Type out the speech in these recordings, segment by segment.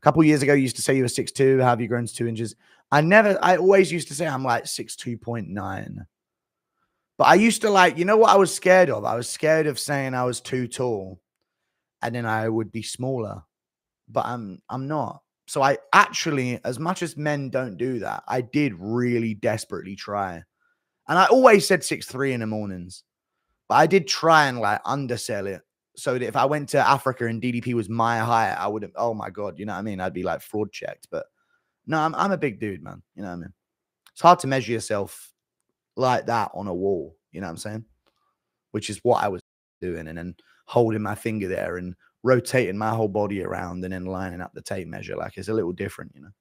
couple years ago, you used to say you were 6'2". Have you grown to 2 inches? I always used to say I'm like 6'2.9". But I used to like, you know what I was scared of? I was scared of saying I was too tall and then I would be smaller. But I'm not. So I actually, as much as men don't do that, I did really desperately try. And I always said 6'3" in the mornings. But I did try and like undersell it so that if I went to Africa and DDP was my height, I would have, oh my God, you know what I mean? I'd be like fraud checked. But no, I'm a big dude, man. You know what I mean? It's hard to measure yourself like that on a wall. You know what I'm saying? Which is what I was doing. And then holding my finger there and rotating my whole body around and then lining up the tape measure. Like it's a little different, you know?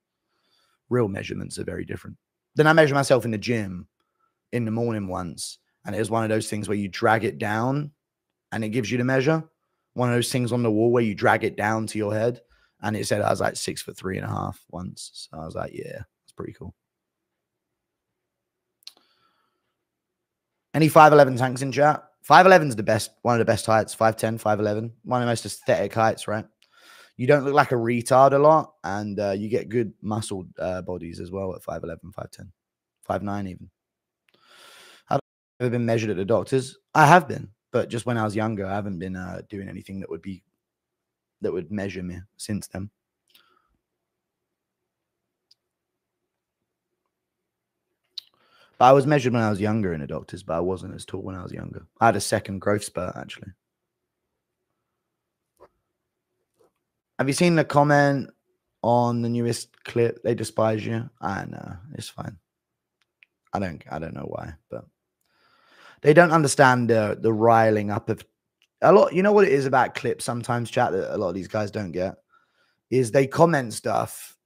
Real measurements are very different. Then I measure myself in the gym in the morning once. And it was one of those things where you drag it down and it gives you the measure. One of those things on the wall where you drag it down to your head. And it said I was like 6'3.5" once. So I was like, yeah, it's pretty cool. Any 5'11" tanks in chat? 5'11's the best, one of the best heights. 5'10", 5'11. One of the most aesthetic heights, right? You don't look like a retard a lot. And you get good muscled bodies as well at 5'11", 5'10", 5'9" even. Ever been measured at the doctors? I have been, but just when I was younger, I haven't been doing anything that would measure me since then. But I was measured when I was younger in the doctors, but I wasn't as tall when I was younger. I had a second growth spurt, actually. Have you seen the comment on the newest clip? They despise you. I know, it's fine. I don't know why, but they don't understand the riling up of a lot. You know what it is about clips sometimes, chat, that a lot of these guys don't get is they comment stuff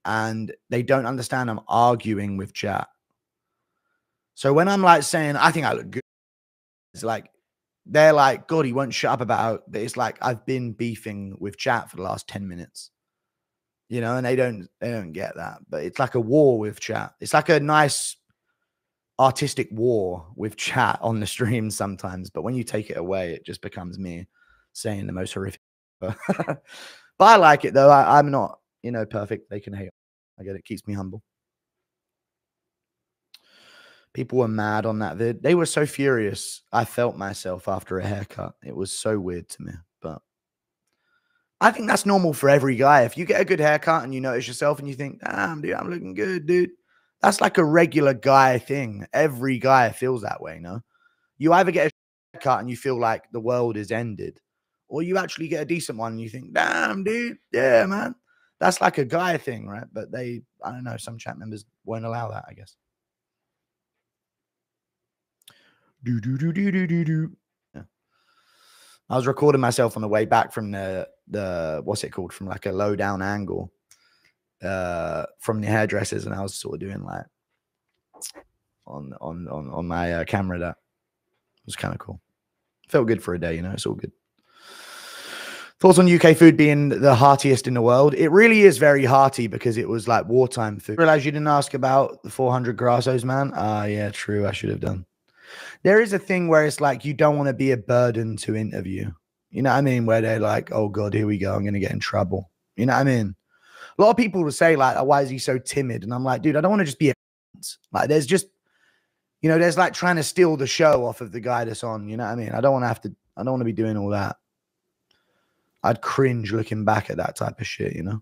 and they don't understand I'm arguing with chat. So when I'm like saying, I think I look good, it's like, they're like, God, he won't shut up about it. But it's like, I've been beefing with chat for the last 10 minutes, you know, and they don't get that. But it's like a war with chat. It's like a nice artistic war with chat on the stream sometimes. But when you take it away, it just becomes me saying the most horrific. But I like it though. I'm not, you know, perfect. They can hate. I get it. Keeps me humble. People were mad on that vid. They were so furious. I felt myself after a haircut. It was so weird to me. But I think that's normal for every guy. If you get a good haircut and you notice yourself and you think, damn, dude, I'm looking good, dude. That's like a regular guy thing. Every guy feels that way, no? You either get a haircut and you feel like the world is ended, or you actually get a decent one and you think, damn, dude, yeah, man. That's like a guy thing, right? But I don't know, some chat members won't allow that, I guess. Yeah. I was recording myself on the way back from the what's it called, from like a low down angle from the hairdressers, and I was sort of doing like on my camera. That was kind of cool. Felt good for a day, you know. It's all good. Thoughts on UK food being the heartiest in the world? It really is very hearty because it was like wartime food. Realize you didn't ask about the 400 grassos, man. Ah, yeah, true. I should have done. There is a thing where it's like you don't want to be a burden to interview. You know what I mean? Where they're like, oh, God, here we go. I'm going to get in trouble. You know what I mean? A lot of people will say, like, oh, why is he so timid? And I'm like, dude, I don't want to just be a like, there's just, you know, there's like trying to steal the show off of the guy that's on. You know what I mean? I don't want to be doing all that. I'd cringe looking back at that type of shit, you know?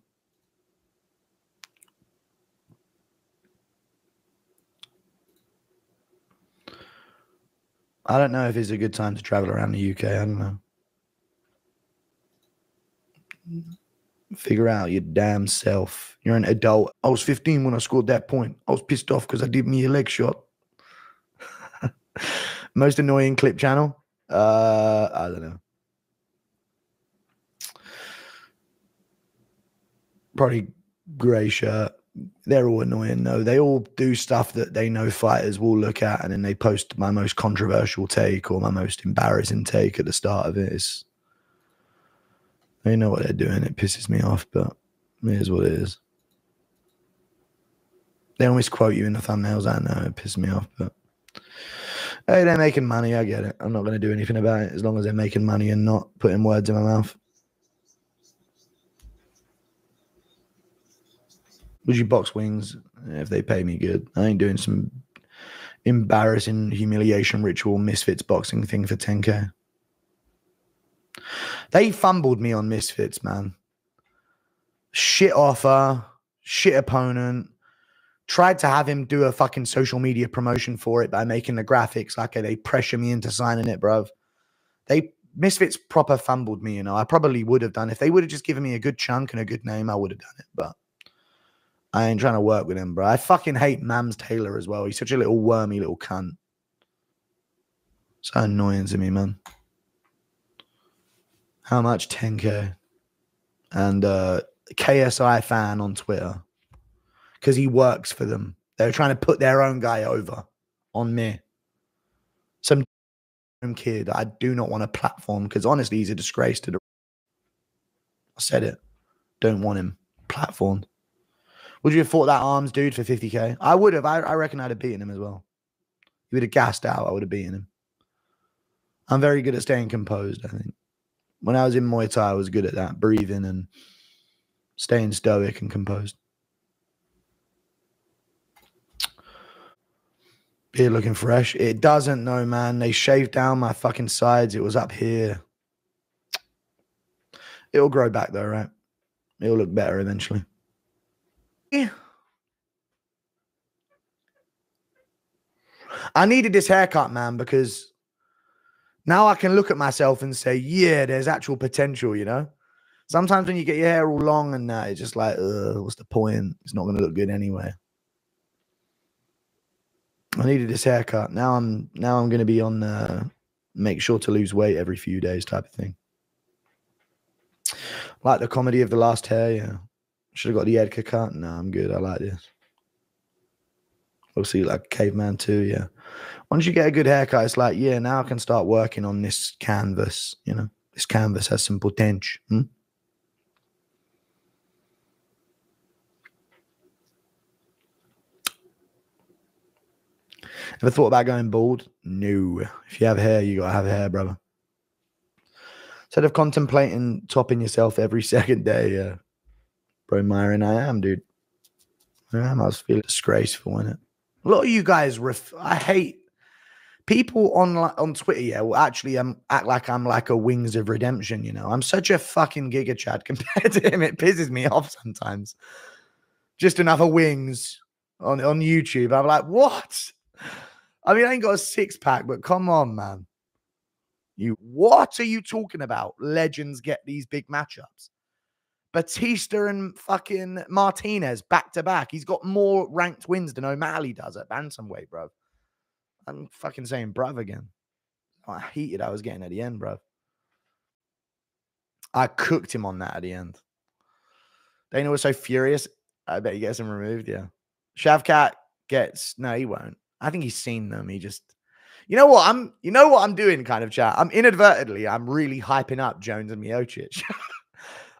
I don't know if it's a good time to travel around the UK. I don't know. Figure out your damn self. You're an adult. I was 15 when I scored that point. I was pissed off because I did me a leg shot. Most annoying clip channel? I don't know. Probably grey shirt. They're all annoying, though. They all do stuff that they know fighters will look at, and then they post my most controversial take or my most embarrassing take at the start of it. They know what they're doing. It pisses me off, but it is what it is. They always quote you in the thumbnails. I know, it pisses me off, but hey, they're making money. I get it. I'm not going to do anything about it as long as they're making money and not putting words in my mouth. Would you box wings if they pay me good? I ain't doing some embarrassing humiliation ritual Misfits boxing thing for 10K. They fumbled me on Misfits, man. Shit offer, shit opponent. Tried to have him do a fucking social media promotion for it by making the graphics. Like, they pressure me into signing it, bruv. Misfits proper fumbled me, you know. I probably would have done. If they would have just given me a good chunk and a good name, I would have done it. But I ain't trying to work with him, bro. I fucking hate Mams Taylor as well. He's such a little wormy little cunt. So annoying to me, man. How much? 10K. And KSI fan on Twitter. Because he works for them. They're trying to put their own guy over on me. Some kid I do not want to platform because honestly, he's a disgrace to the. I said it. Don't want him platformed. Would you have fought that arms dude for 50K? I would have. I reckon I'd have beaten him as well. He would have gassed out. I would have beaten him. I'm very good at staying composed, I think. When I was in Muay Thai, I was good at that. Breathing and staying stoic and composed. Beard looking fresh. It doesn't, no, man. They shaved down my fucking sides. It was up here. It'll grow back though, right? It'll look better eventually. Yeah. I needed this haircut, man, because now I can look at myself and say, yeah, there's actual potential, you know? Sometimes when you get your hair all long and that, it's just like, what's the point? It's not going to look good anyway. I needed this haircut. Now I'm going to be on make sure to lose weight every few days type of thing. Like the comedy of the last hair, yeah. Should have got the Edgar cut. No, I'm good. I like this. Obviously, like Caveman too, yeah. Once you get a good haircut, it's like, yeah, now I can start working on this canvas, you know. This canvas has some potential. Ever thought about going bald? No. If you have hair, you got to have hair, brother. Instead of contemplating topping yourself every second day, yeah. Bro, Myron, I am, dude. I am. I was feeling disgraceful in it. A lot of you guys, I hate people on Twitter, yeah, will actually act like I'm like a Wings of Redemption, you know. I'm such a fucking Giga Chad compared to him. It pisses me off sometimes. Just another Wings on YouTube. I'm like, what? I mean, I ain't got a six-pack, but come on, man. What are you talking about? Legends get these big matchups. Batista and fucking Martinez back-to-back. He's got more ranked wins than O'Malley does at bantamweight, bro. I'm fucking saying bruv again. I hated I was getting at the end, bruv. I cooked him on that at the end. Dana was so furious. I bet he gets him removed, yeah. Shavkat no, he won't. I think he's seen them. He just, you know what I'm doing, kind of chat. I'm really hyping up Jones and Miocic.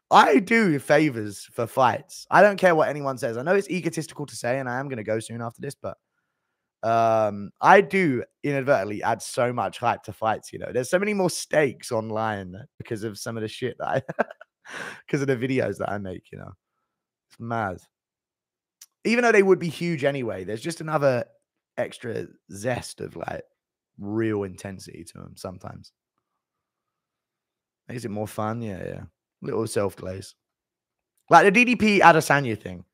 I do favors for fights. I don't care what anyone says. I know it's egotistical to say, and I am going to go soon after this, but I do inadvertently add so much hype to fights. You know, there's so many more stakes online because of some of the shit that because of the videos that I make. You know, it's mad. Even though they would be huge anyway, there's just another extra zest of like real intensity to them sometimes. Makes it more fun. Yeah. Little self-glaze. Like the DDP Adesanya thing.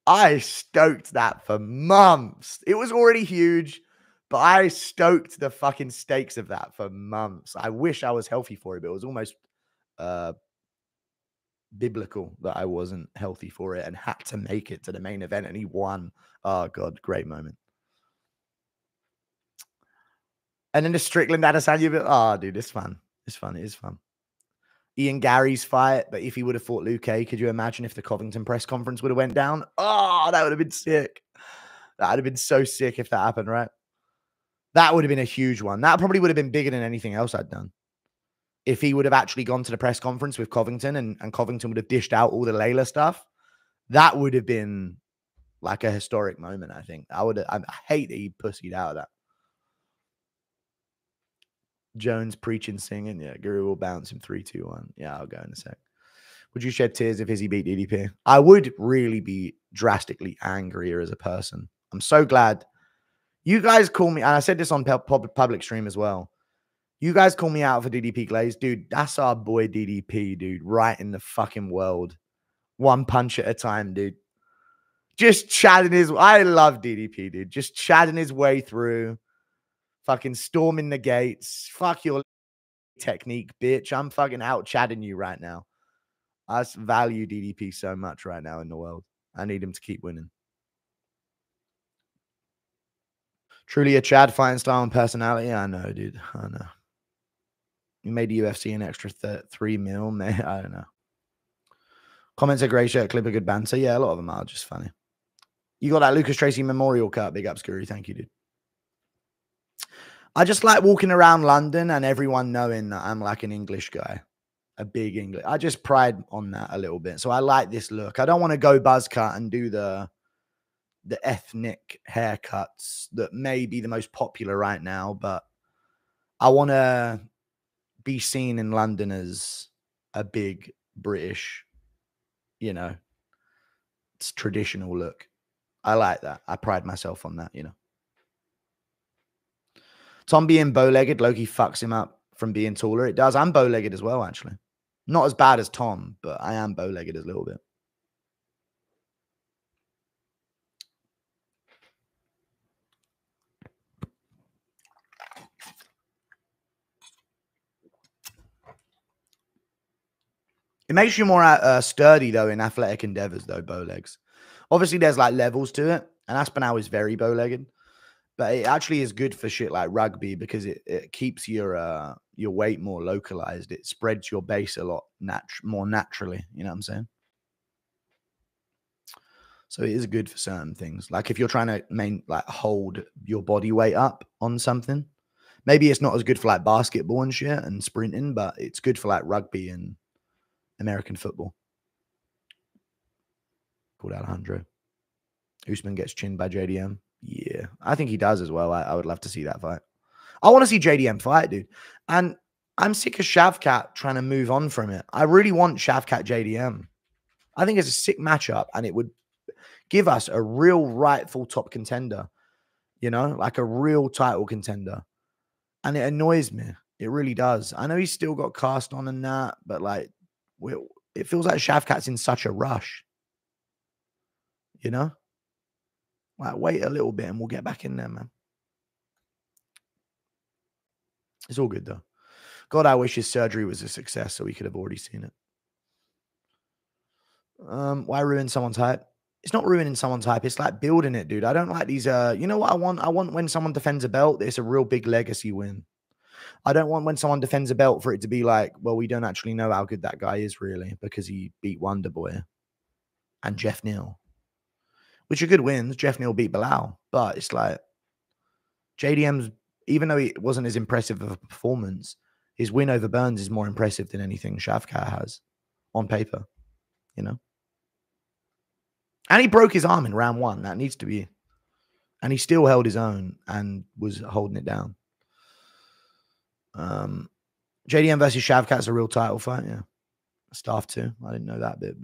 I stoked that for months. It was already huge, but I stoked the fucking stakes of that for months. I wish I was healthy for it, but it was almost biblical that I wasn't healthy for it and had to make it to the main event, and he won. Oh, God, great moment. And then the Strickland Adesanya bit. Oh, dude, it's fun. It's fun. It is fun. Ian Garry's fight, but if he would have fought Luke Hay, could you imagine if the Covington press conference would have went down? Oh, that would have been sick. That would have been so sick if that happened, right? That would have been a huge one. That probably would have been bigger than anything else I'd done. If he would have actually gone to the press conference with Covington and Covington would have dished out all the Layla stuff, that would have been like a historic moment, I think. I hate that he pussied out of that. Jones preaching, singing. Yeah, Guru will bounce him 3-2-1. Yeah, I'll go in a sec. Would you shed tears if Izzy beat DDP? I would really be drastically angrier as a person. I'm so glad you guys call me, and I said this on public stream as well. You guys call me out for DDP Glaze. Dude, that's our boy DDP, dude. Right in the fucking world. One punch at a time, dude. Just chatting his... I love DDP, dude. Just chatting his way through. Fucking storming the gates. Fuck your technique, bitch. I'm fucking out chatting you right now. I value DDP so much right now in the world. I need him to keep winning. Truly a Chad fighting style and personality. I know, dude. I know. You made the UFC an extra 3 mil, man. I don't know. Comments are great shirt, clip a good banter. Yeah, a lot of them are just funny. You got that Lucas Tracy memorial cut. Big ups, Garry. Thank you, dude. I just like walking around London and everyone knowing that I'm like an English guy. A big English. I just pride on that a little bit. So I like this look. I don't want to go buzz cut and do the ethnic haircuts that may be the most popular right now, but I want to be seen in London as a big British, you know, it's traditional look. I like that. I pride myself on that, you know. Tom being bow-legged, Loki fucks him up from being taller. It does. I'm bow-legged as well, actually. Not as bad as Tom, but I am bow-legged a little bit. It makes you more sturdy, though, in athletic endeavors, though, bow legs. Obviously, there's, like, levels to it, and Aspinall is very bow-legged. But it actually is good for shit like rugby because it keeps your weight more localized. It spreads your base a lot more naturally. You know what I'm saying? So it is good for certain things. Like if you're trying to hold your body weight up on something, maybe it's not as good for like basketball and shit and sprinting, but it's good for like rugby and American football. Called Alejandro. Usman gets chinned by JDM. Yeah, I think he does as well. I would love to see that fight. I want to see JDM fight, dude. And I'm sick of Shavkat trying to move on from it. I really want Shavkat JDM. I think it's a sick matchup, and it would give us a real rightful top contender, you know, like a real title contender. And it annoys me. It really does. I know he's still got cast on and that, but like, it feels like Shavkat's in such a rush, you know? Like, wait a little bit and we'll get back in there, man. It's all good, though. God, I wish his surgery was a success so we could have already seen it. Why ruin someone's hype? It's not ruining someone's hype. It's like building it, dude. I don't like these. You know what I want? I want when someone defends a belt, it's a real big legacy win. I don't want when someone defends a belt for it to be like, well, we don't actually know how good that guy is really because he beat Wonderboy and Jeff Neal, which are good wins. Jeff Neal beat Bilal, but it's like JDM's, even though it wasn't as impressive of a performance, his win over Burns is more impressive than anything Shavkat has on paper, you know? And he broke his arm in round 1. That needs to be. And he still held his own and was holding it down. JDM versus Shavkat's a real title fight, yeah. Staff too. I didn't know that bit, but